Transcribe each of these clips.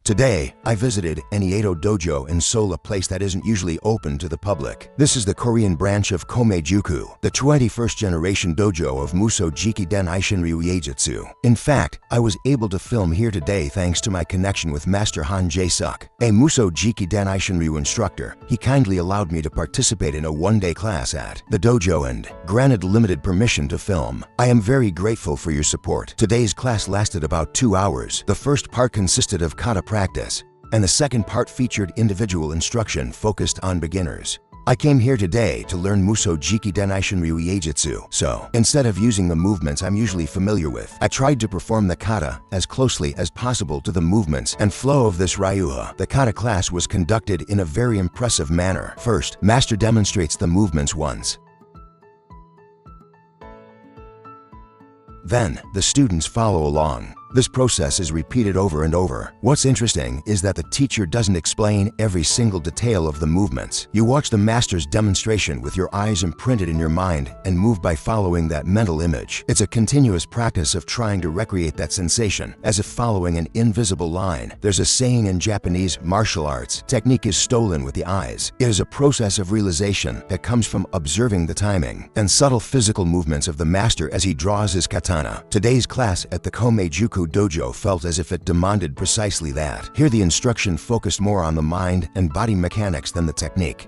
Today, I visited an Iaido dojo in Seoul, a place that isn't usually open to the public. This is the Korean branch of Komejuku, the 21st generation dojo of Muso Jikiden Eishin-ryu Iaijutsu. In fact, I was able to film here today thanks to my connection with Master Han Jae-suk, a Muso Jikiden Eishin-ryu instructor. He kindly allowed me to participate in a one-day class at the dojo and granted limited permission to film. I am very grateful for your support. Today's class lasted about 2 hours. The first part consisted of kata practice, and the second part featured individual instruction focused on beginners. I came here today to learn Muso Jikiden Eishin-ryu Iaijutsu, so instead of using the movements I'm usually familiar with, I tried to perform the kata as closely as possible to the movements and flow of this ryuha. The kata class was conducted in a very impressive manner. First, master demonstrates the movements once. Then, the students follow along. This process is repeated over and over. What's interesting is that the teacher doesn't explain every single detail of the movements. You watch the master's demonstration with your eyes imprinted in your mind and move by following that mental image. It's a continuous practice of trying to recreate that sensation, as if following an invisible line. There's a saying in Japanese martial arts, technique is stolen with the eyes. It is a process of realization that comes from observing the timing and subtle physical movements of the master as he draws his katana. Today's class at the Komejuku dojo felt as if it demanded precisely that. Here the instruction focused more on the mind and body mechanics than the technique.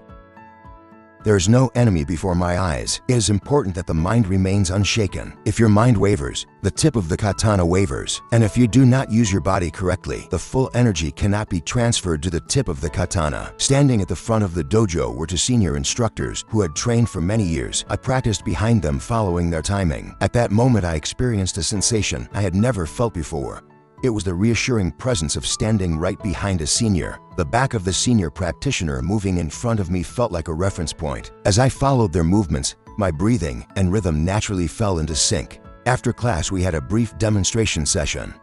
There is no enemy before my eyes. It is important that the mind remains unshaken. If your mind wavers, the tip of the katana wavers. And if you do not use your body correctly, the full energy cannot be transferred to the tip of the katana. Standing at the front of the dojo were two senior instructors who had trained for many years. I practiced behind them following their timing. At that moment I experienced a sensation I had never felt before. It was the reassuring presence of standing right behind a senior. The back of the senior practitioner moving in front of me felt like a reference point. As I followed their movements, my breathing and rhythm naturally fell into sync. After class, we had a brief demonstration session.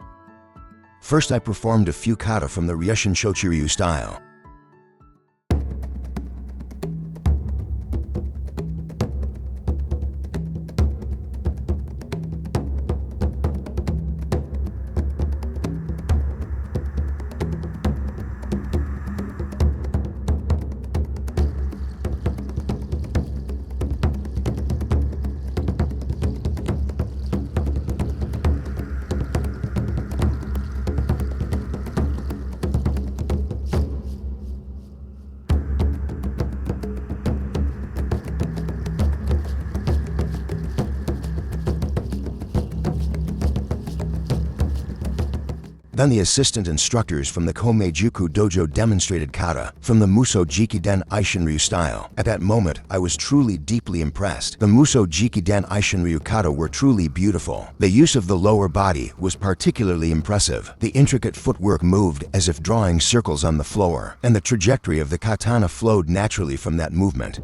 First, I performed a few kata from the Ryushin Shochiryu style. Then the assistant instructors from the Komejuku dojo demonstrated kata from the Muso Jikiden Eishin-ryu style. At that moment, I was truly deeply impressed. The Muso Jikiden Eishin-ryu kata were truly beautiful. The use of the lower body was particularly impressive. The intricate footwork moved as if drawing circles on the floor, and the trajectory of the katana flowed naturally from that movement.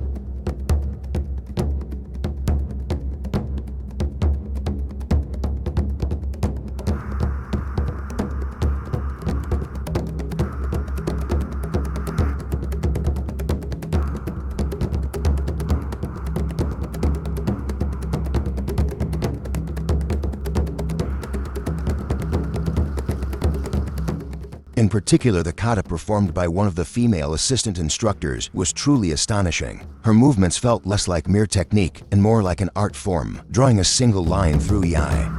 In particular, the kata performed by one of the female assistant instructors was truly astonishing. Her movements felt less like mere technique and more like an art form, drawing a single line through Iai.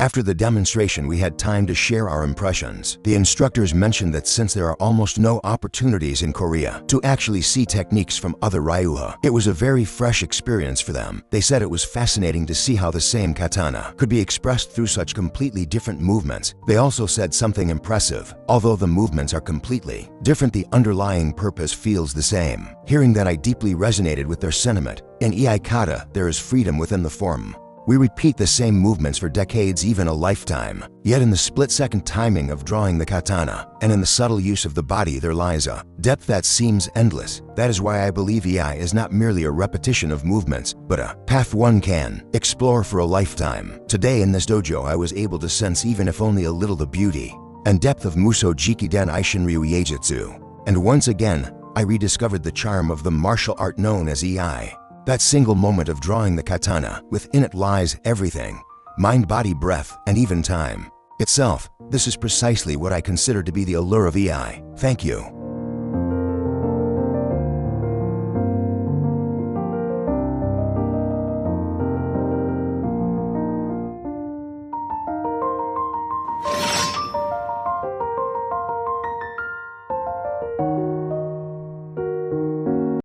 After the demonstration, we had time to share our impressions. The instructors mentioned that since there are almost no opportunities in Korea to actually see techniques from other ryuha, it was a very fresh experience for them. They said it was fascinating to see how the same katana could be expressed through such completely different movements. They also said something impressive. Although the movements are completely different, the underlying purpose feels the same. Hearing that, I deeply resonated with their sentiment. In Iaido, there is freedom within the form. We repeat the same movements for decades, even a lifetime. Yet in the split-second timing of drawing the katana and in the subtle use of the body, there lies a depth that seems endless. That is why I believe Iai is not merely a repetition of movements, but a path one can explore for a lifetime. Today in this dojo, I was able to sense, even if only a little, the beauty and depth of Muso Jikiden Eishin-ryu Iaijutsu. And once again, I rediscovered the charm of the martial art known as Iai. That single moment of drawing the katana, within it lies everything: mind, body, breath, and even time itself. This is precisely what I consider to be the allure of Iai. Thank you.